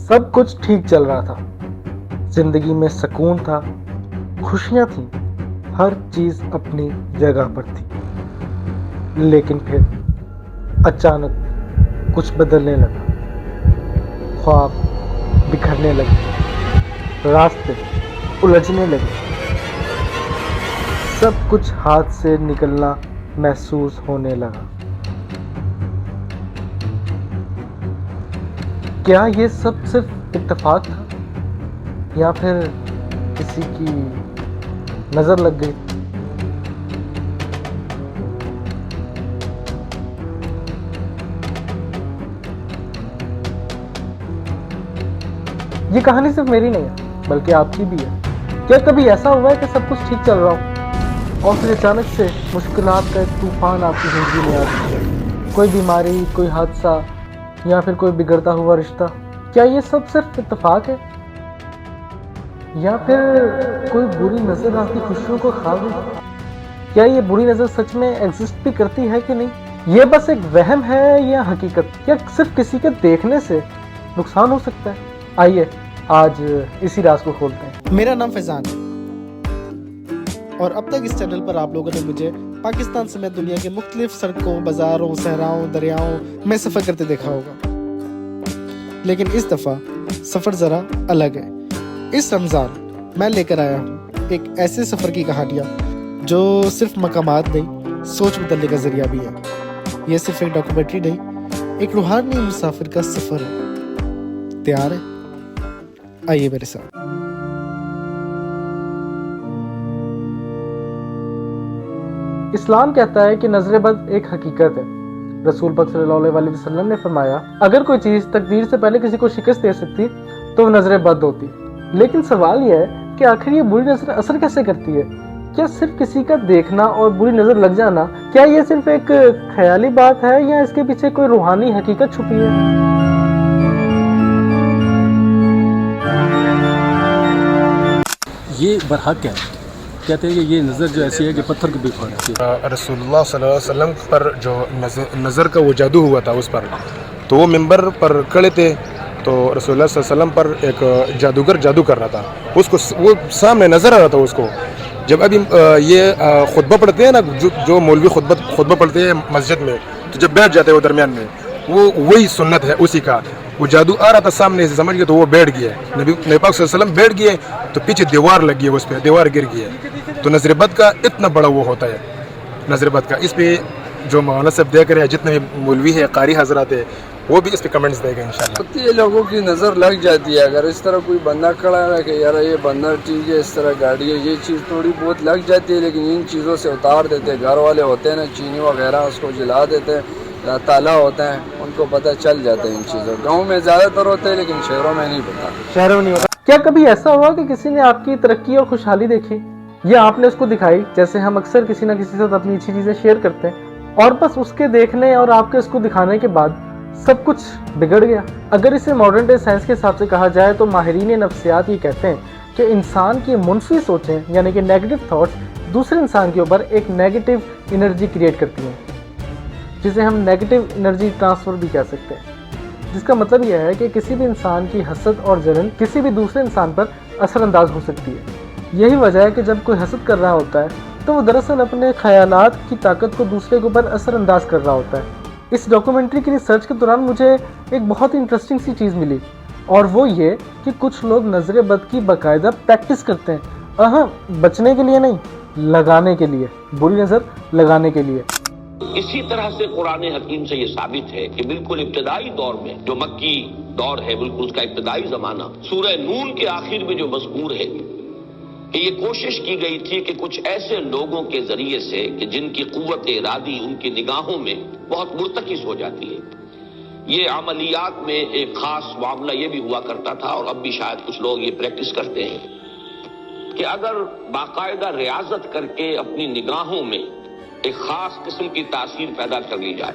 सब कुछ ठीक चल रहा था, जिंदगी में सुकून था, खुशियां थी, हर चीज अपनी जगह पर थी। लेकिन फिर अचानक कुछ बदलने लगा, ख्वाब बिखरने लगे, रास्ते उलझने लगे, सब कुछ हाथ से निकलना महसूस होने लगा। क्या ये सब सिर्फ इत्तेफाक था या फिर किसी की नजर लग गई? ये कहानी सिर्फ मेरी नहीं है, बल्कि आपकी भी है। क्या कभी ऐसा हुआ है कि सब कुछ ठीक चल रहा हो और फिर अचानक से मुश्किलात का एक तूफान आपकी जिंदगी में आ गया? कोई बीमारी, कोई हादसा या फिर कोई बिगड़ता हुआ रिश्ता। क्या ये सब सिर्फ इत्तेफाक है या फिर कोई बुरी नजर आपकी खुशियों को खा गई? क्या ये बुरी नजर सच में एग्जिस्ट भी करती है कि नहीं? ये बस एक वहम है या हकीकत? या सिर्फ किसी के देखने से नुकसान हो सकता है? आइए आज इसी राज को खोलते हैं। मेरा नाम फैजान है और अब तक इस चैनल पर आप लोगों ने मुझे पाकिस्तान समेत दुनिया के मुख्तलिफ सड़कों, बाजारों, सहराओं, दरियाओं में सफ़र करते देखा होगा। लेकिन इस दफ़ा सफ़र ज़रा अलग है। इस रमज़ान मैं लेकर आया हूँ एक ऐसे सफ़र की कहानियाँ जो सिर्फ मकामात नहीं, सोच बदलने का ज़रिया भी है। ये सिर्फ एक डॉक्यूमेंट्री नहीं, एक रूहानी मुसाफिर का सफ़र है। तैयार है? आइए मेरे साथ। इस्लाम कहता है कि नजर बद एक हकीकत है। रसूल पाक सल्लल्लाहु अलैहि वसल्लम ने फरमाया, अगर कोई चीज तकदीर से पहले किसी को शिकस्त दे सकती तो नजर बद होती। लेकिन सवाल यह है कि आखिर ये बुरी नजर असर कैसे करती है? क्या सिर्फ किसी का देखना और बुरी नजर लग जाना, क्या ये सिर्फ एक ख्याली बात है या इसके पीछे कोई रूहानी हकीकत छुपी है? ये बरहक है। कहते हैं कि ये नज़र जो ऐसी है कि पत्थर को भी फाड़ देती है। रसूलुल्लाह सल्लल्लाहु अलैहि वसल्लम पर जो नज़र का वो जादू हुआ था उस पर, तो वो मिंबर पर खड़े थे, तो रसूलुल्लाह सल्लल्लाहु अलैहि वसल्लम पर एक जादूगर जादू कर रहा था, उसको वो सामने नज़र आ रहा था उसको। जब अभी ये खुतबा पढ़ते हैं ना, जो मौलवी खुतबा पढ़ते हैं मस्जिद में, तो जब बैठ जाते हैं वो दरमियान में, वो वही सुन्नत है उसी का। वो जादू आ रहा था सामने से, समझ गए, तो वो बैठ गया। नबी पाक सल्लल्लाहु अलैहि वसल्लम बैठ गए तो पीछे दीवार लगी है, उस पर दीवार गिर गई है। तो नजर बद का इतना बड़ा वो होता है, नजर बद का। इस पे जो मौलाना साहब देख रहे हैं, जितने भी मौलवी है, कारी हजरात है, वो भी इस पे कमेंट्स देगा इंशाल्लाह। ये लोगों की नज़र लग जाती है। अगर इस तरह कोई बंदा खड़ा है कि यार ये बंदा ठीक है, इस तरह गाड़ी है, ये चीज़ थोड़ी बहुत लग जाती है, लेकिन इन चीज़ों से उतार देते हैं। घर वाले होते हैं ना, चीनी वगैरह, उसको जला देते हैं। ताला होता है, उनको पता चल जाता है इन चीज़ों। गाँव में ज़्यादातर होते हैं, लेकिन शहरों में नहीं पता। शहरों में नहीं होता। क्या कभी ऐसा हुआ कि किसी ने आपकी तरक्की और खुशहाली देखी या आपने उसको दिखाई? जैसे हम अक्सर किसी ना किसी से अपनी अच्छी चीजें शेयर करते हैं और बस उसके देखने और आपके उसको दिखाने के बाद सब कुछ बिगड़ गया। अगर इसे मॉडर्न डे साइंस के हिसाब से कहा जाए तो माहिरीन नफ्सियात ये कहते हैं कि इंसान की मुनफी सोचें यानी कि नेगेटिव थॉट्स दूसरे इंसान के ऊपर एक नेगेटिव एनर्जी क्रिएट करती हैं, जिसे हम नेगेटिव एनर्जी ट्रांसफर भी कह सकते हैं। जिसका मतलब यह है कि किसी भी इंसान की हसद और जलन किसी भी दूसरे इंसान पर असरअंदाज हो सकती है। यही वजह है कि जब कोई हसद कर रहा होता है तो वो दरअसल अपने ख्यालात की ताकत को दूसरे के ऊपर असरअंदाज कर रहा होता है। इस डॉक्यूमेंट्री की रिसर्च के दौरान मुझे एक बहुत ही इंटरेस्टिंग सी चीज़ मिली, और वो ये कि कुछ लोग नजर बद की बाकायदा प्रैक्टिस करते हैं। बचने के लिए नहीं, लगाने के लिए, बुरी नज़र लगाने के लिए। इसी तरह से कुरान हकीम से ये साबित है कि बिल्कुल इब्तदाई दौर में, जो मक्की दौर है, बिल्कुल उसका इब्तदाई जमाना, सूरह नून के आखिर में जो मज़कूर है कि ये कोशिश की गई थी कि कुछ ऐसे लोगों के जरिए से कि जिनकी कुव्वत इरादी उनकी निगाहों में बहुत मुर्तकिस हो जाती है। ये अमलियात में एक खास मामला ये भी हुआ करता था, और अब भी शायद कुछ लोग ये प्रैक्टिस करते हैं कि अगर बाकायदा रियाजत करके अपनी निगाहों में एक खास किस्म की तासीर पैदा कर ली जाए।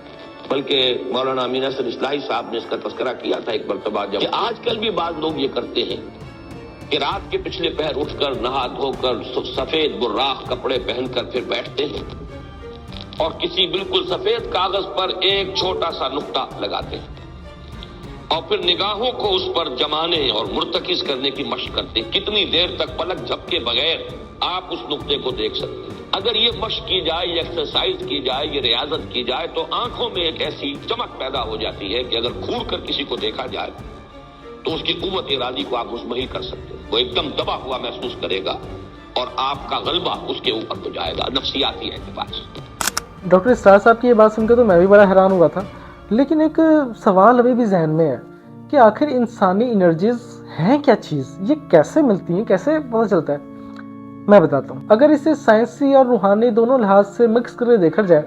बल्कि मौलाना अमीन हसन इस्लाही साहब ने इसका तस्करा किया था एक मरतबा, जब आजकल भी बाज़ लोग ये करते हैं कि रात के पिछले पहर उठकर नहा धोकर सफेद बुर्राख कपड़े पहनकर फिर बैठते हैं और किसी बिल्कुल सफेद कागज पर एक छोटा सा नुक्ता लगाते हैं। اور پھر نگاہوں کو اس پر جمانے اور مرتکز کرنے کی مشق کرتے ہیں. کتنی دیر تک پلک جھپکے بغیر آپ اس نقطے کو دیکھ سکتے ہیں. اگر یہ مشق کی جائے، یہ ایکسرسائز کی جائے، یہ ریاضت کی جائے تو آنکھوں میں ایک ایسی چمک پیدا ہو جاتی ہے کہ اگر گھور کر کسی کو دیکھا جائے تو اس کی قوت ارادی کو آپ مزمحل کر سکتے ہیں. وہ ایک دم دبا ہوا محسوس کرے گا اور آپ کا غلبہ اس کے اوپر ہو جائے گا نفسیاتی اعتبار سے. ڈاکٹر اسرار صاحب کی یہ بات سن کے تو میں بھی بڑا حیران ہوا تھا، لیکن ایک سوال ابھی بھی ذہن میں ہے کہ آخر انسانی انرجیز ہیں کیا چیز، یہ کیسے ملتی ہیں، کیسے پتہ چلتا ہے؟ میں بتاتا ہوں. اگر اسے سائنسی اور روحانی دونوں لحاظ سے مکس کر کے دیکھا جائے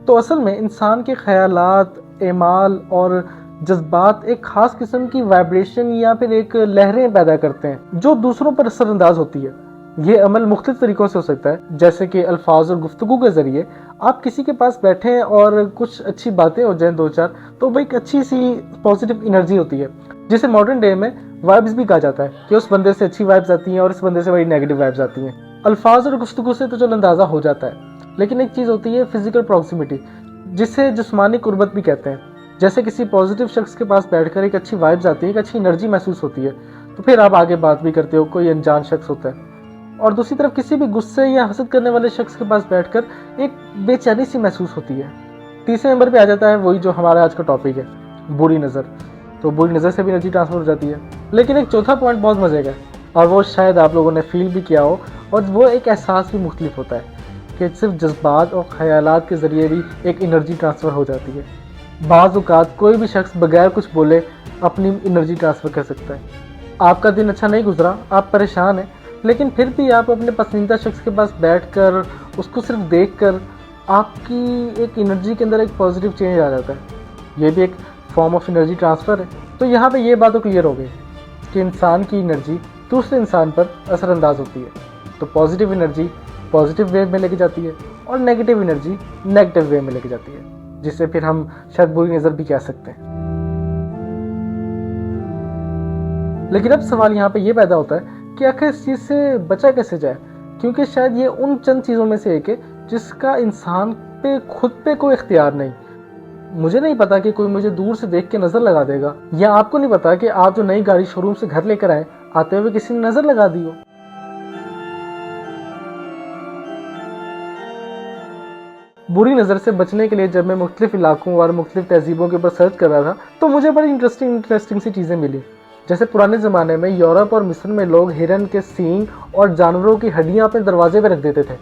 تو اصل میں انسان کے خیالات، اعمال اور جذبات ایک خاص قسم کی وائبریشن یا پھر ایک لہریں پیدا کرتے ہیں جو دوسروں پر اثر انداز ہوتی ہے. یہ عمل مختلف طریقوں سے ہو سکتا ہے، جیسے کہ الفاظ اور گفتگو کے ذریعے آپ کسی کے پاس بیٹھیں اور کچھ اچھی باتیں ہو جائیں دو چار، تو وہ ایک اچھی سی پازیٹیو انرجی ہوتی ہے جسے ماڈرن ڈے میں وائبز بھی کہا جاتا ہے کہ اس بندے سے اچھی وائبز آتی ہیں اور اس بندے سے بڑی نیگیٹو وائبز آتی ہیں. الفاظ اور گفتگو سے تو چلو اندازہ ہو جاتا ہے، لیکن ایک چیز ہوتی ہے فزیکل پراکسیمیٹی، جسے جسمانی قربت بھی کہتے ہیں. جیسے کسی پازیٹیو شخص کے پاس بیٹھ کر ایک اچھی وائبز آتی ہے، ایک اچھی انرجی محسوس ہوتی ہے، تو پھر آپ آگے بات بھی کرتے ہو، کوئی انجان شخص ہوتا ہے. اور دوسری طرف کسی بھی غصے یا حسد کرنے والے شخص کے پاس بیٹھ کر ایک بے چینی سی محسوس ہوتی ہے. تیسرے نمبر پہ آ جاتا ہے وہی جو ہمارا آج کا ٹاپک ہے، بری نظر. تو بری نظر سے بھی انرجی ٹرانسفر ہو جاتی ہے. لیکن ایک چوتھا پوائنٹ بہت مزے کا ہے اور وہ شاید آپ لوگوں نے فیل بھی کیا ہو، اور وہ ایک احساس بھی مختلف ہوتا ہے کہ صرف جذبات اور خیالات کے ذریعے بھی ایک انرجی ٹرانسفر ہو جاتی ہے. بعض اوقات کوئی بھی شخص بغیر کچھ بولے اپنی انرجی ٹرانسفر کر سکتا ہے. آپ کا دن اچھا نہیں گزرا، آپ پریشان ہیں، لیکن پھر بھی آپ اپنے پسندیدہ شخص کے پاس بیٹھ کر اس کو صرف دیکھ کر آپ کی ایک انرجی کے اندر ایک پازیٹیو چینج آ جاتا ہے. یہ بھی ایک فارم آف انرجی ٹرانسفر ہے. تو یہاں پہ یہ بات تو کلیئر ہو گئی کہ انسان کی انرجی دوسرے انسان پر اثر انداز ہوتی ہے. تو پازیٹیو انرجی پازیٹیو وے میں لے کے جاتی ہے اور نیگیٹو انرجی نیگیٹو وے میں لے کے جاتی ہے، جسے پھر ہم شاید بری نظر بھی کہہ سکتے ہیں. لیکن اب سوال یہاں پہ یہ پیدا ہوتا ہے کہ آخر اس چیز سے بچا کیسے جائے، کیونکہ شاید یہ ان چند چیزوں میں سے ایک ہے جس کا انسان پہ خود پہ کوئی اختیار نہیں. مجھے نہیں پتا کہ کوئی مجھے دور سے دیکھ کے نظر لگا دے گا، یا آپ کو نہیں پتا کہ آپ جو نئی گاڑی شو روم سے گھر لے کر آئے، آتے ہوئے کسی نے نظر لگا دی ہو. بری نظر سے بچنے کے لیے جب میں مختلف علاقوں اور مختلف تہذیبوں کے اوپر سرچ کر رہا تھا تو مجھے بڑی انٹرسٹنگ سی چیزیں ملی. جیسے پرانے زمانے میں یورپ اور مصر میں لوگ ہرن کے سینگ اور جانوروں کی ہڈیاں اپنے دروازے پہ رکھ دیتے تھے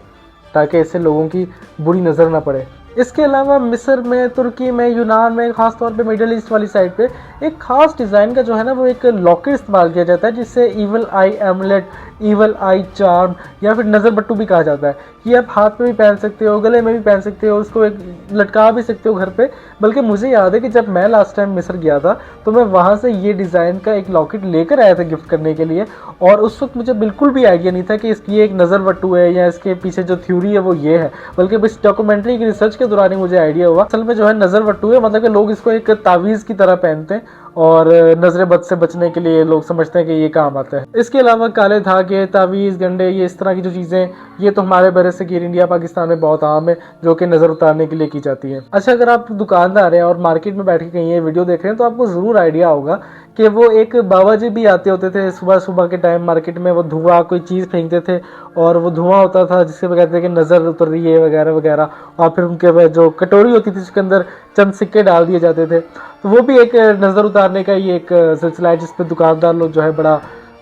تاکہ اس سے لوگوں کی بری نظر نہ پڑے. اس کے علاوہ مصر میں، ترکی میں، یونان میں، خاص طور پہ مڈل ایسٹ والی سائڈ پہ ایک خاص ڈیزائن کا جو ہے نا وہ ایک لاکٹ استعمال کیا جاتا ہے جسے ایول آئی ایمولیٹ، ایول آئی چارم یا پھر نظر بٹو بھی کہا جاتا ہے. یہ آپ ہاتھ میں بھی پہن سکتے ہو، گلے میں بھی پہن سکتے ہو، اس کو ایک لٹکا بھی سکتے ہو گھر پہ. بلکہ مجھے یاد ہے کہ جب میں لاسٹ ٹائم مصر گیا تھا تو میں وہاں سے یہ ڈیزائن کا ایک لاکٹ لے کر آیا تھا گفٹ کرنے کے لیے، اور اس وقت مجھے بالکل بھی آئیڈیا نہیں تھا کہ اس کی ایک نظر بٹو ہے یا اس کے پیچھے جو تھیوری ہے وہ یہ ہے. بلکہ اس ڈاکومنٹری کی ریسرچ کے دوران ہی مجھے آئیڈیا ہوا اصل میں جو ہے نظر بٹو ہے، مطلب کہ لوگ اس کو ایک تعویذ کی طرح پہنتے ہیں اور نظر بد سے بچنے کے لیے لوگ سمجھتے ہیں کہ یہ کام آتا ہے. اس کے علاوہ کالے دھاگے، تعویذ، گنڈے، یہ اس طرح کی جو چیزیں یہ تو ہمارے برصغیر انڈیا پاکستان میں بہت عام ہے جو کہ نظر اتارنے کے لیے کی جاتی ہیں. اچھا، اگر آپ دکاندار ہیں اور مارکیٹ میں بیٹھ کے کہیں یہ ویڈیو دیکھ رہے ہیں تو آپ کو ضرور آئیڈیا ہوگا کہ وہ ایک بابا جی بھی آتے ہوتے تھے صبح کے ٹائم مارکیٹ میں، وہ دھواں کوئی چیز پھینکتے تھے اور وہ دھواں ہوتا تھا جس سے وہ کہتے تھے کہ نظر اتر رہی ہے وغیرہ وغیرہ، اور پھر ان کے جو کٹوری ہوتی تھی اس کے اندر چند سکے ڈال دیے جاتے تھے. تو وہ بھی ایک نظر اتارنے کا یہ ایک سلسلہ ہے جس پہ دکاندار لوگ جو ہے بڑا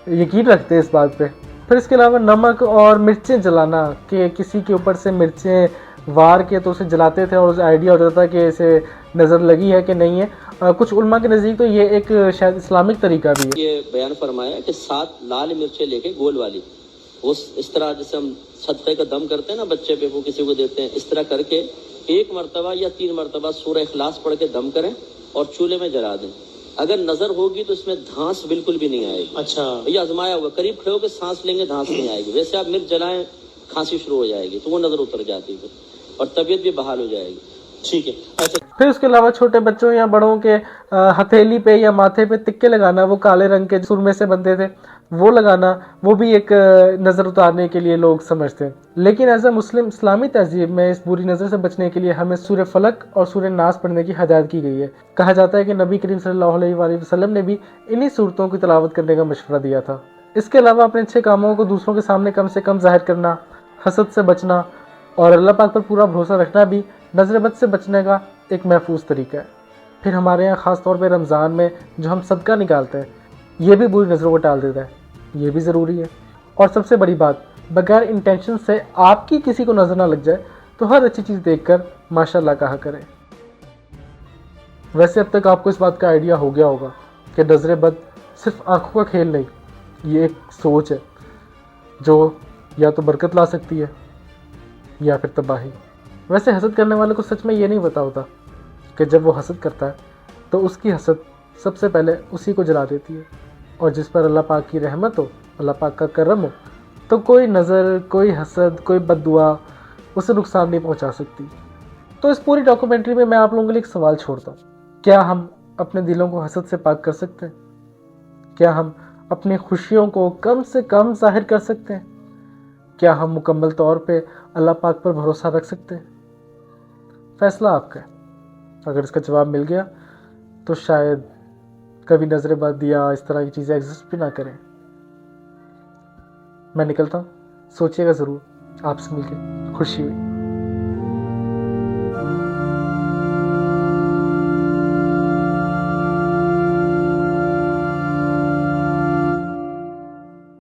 یقین رکھتے ہیں اس بات پہ. پھر اس کے علاوہ نمک اور مرچیں جلانا، کہ کسی کے اوپر سے مرچیں وار کے تو اسے جلاتے تھے اور اسے آئیڈیا ہو جاتا کہ اسے نظر لگی ہے کہ نہیں ہے. کچھ علماء کے نزدیک تو یہ ایک شاید اسلامک طریقہ بھی ہے. یہ بیان فرمایا کہ 7 لال مرچیں لے کے گول والی، اس طرح جیسے ہم صدقے کا دم کرتے ہیں نا بچے پہ، وہ کسی کو دیتے ہیں، اس طرح کر کے 1 مرتبہ یا 3 مرتبہ سورہ اخلاص پڑھ کے دم کریں اور چولہے میں جلا دیں. اگر نظر ہوگی تو اس میں دھانس بالکل بھی نہیں آئے گی. اچھا، یہ آزمایا ہوا، قریب کھڑے ہو کے سانس لیں گے دھانس نہیں آئے گی. ویسے آپ مرچ جلائیں کھانسی شروع ہو جائے گی تو وہ نظر اتر جاتی ہے اور طبیعت بھی بحال ہو جائے گی. ٹھیک ہے. اچھا، फिर उसके अलावा छोटे बच्चों या बड़ों के हथेली पे या माथे पे तिक्के लगाना, वो काले रंग के सुरमे से बनते थे, वो लगाना, वो भी एक नज़र उतारने के लिए लोग समझते हैं। लेकिन एज ए मुस्लिम इस्लामी तहजीब में इस बुरी नज़र से बचने के लिए हमें सूरह फलक और सूरह नास पढ़ने की हदायत की गई है। कहा जाता है कि नबी करीम सल्लल्लाहु अलैहि वसल्लम ने भी इन्हीं सूरतों की तिलावत करने का मशवरा दिया था। इसके अलावा अपने अच्छे कामों को दूसरों के सामने कम से कम जाहिर करना, हसद से बचना और अल्लाह पाक पर पूरा भरोसा रखना भी नज़र बद से बचने का एक महफूज तरीका है। फिर हमारे यहाँ ख़ास तौर पे रमज़ान में जो हम सदका निकालते हैं, ये भी बुरी नज़रों को टाल देता है, ये भी ज़रूरी है। और सबसे बड़ी बात, बगैर इंटेंशन से आपकी किसी को नज़र ना लग जाए तो हर अच्छी चीज़ देखकर माशाल्लाह कहा करें। वैसे अब तक आपको इस बात का आइडिया हो गया होगा कि नज़र बद सिर्फ आँखों का खेल नहीं, ये एक सोच है जो या तो बरकत ला सकती है या फिर तबाही। वैसे हसद करने वाले को सच में ये नहीं पता होता कि जब वो हसद करता है तो उसकी हसद सबसे पहले उसी को जला देती है, और जिस पर अल्लाह पाक की रहमत हो, अल्लाह पाक का करम हो, तो कोई नज़र, कोई हसद, कोई बद्दुआ उसे नुकसान नहीं पहुंचा सकती। तो इस पूरी डॉक्यूमेंट्री में मैं आप लोगों के लिए एक सवाल छोड़ता हूँ, क्या हम अपने दिलों को हसद से पाक कर सकते हैं? क्या हम अपनी खुशियों को कम से कम जाहिर कर सकते हैं? क्या हम मुकम्मल तौर पे अल्लाह पाक पर भरोसा रख सकते हैं? फैसला आपका है। अगर इसका जवाब मिल गया तो शायद कभी नजर बद या इस तरह की चीज़ें एग्जिस्ट भी ना करें। मैं निकलता हूँ, सोचिएगा ज़रूर। आपसे मिलकर खुशी हुई।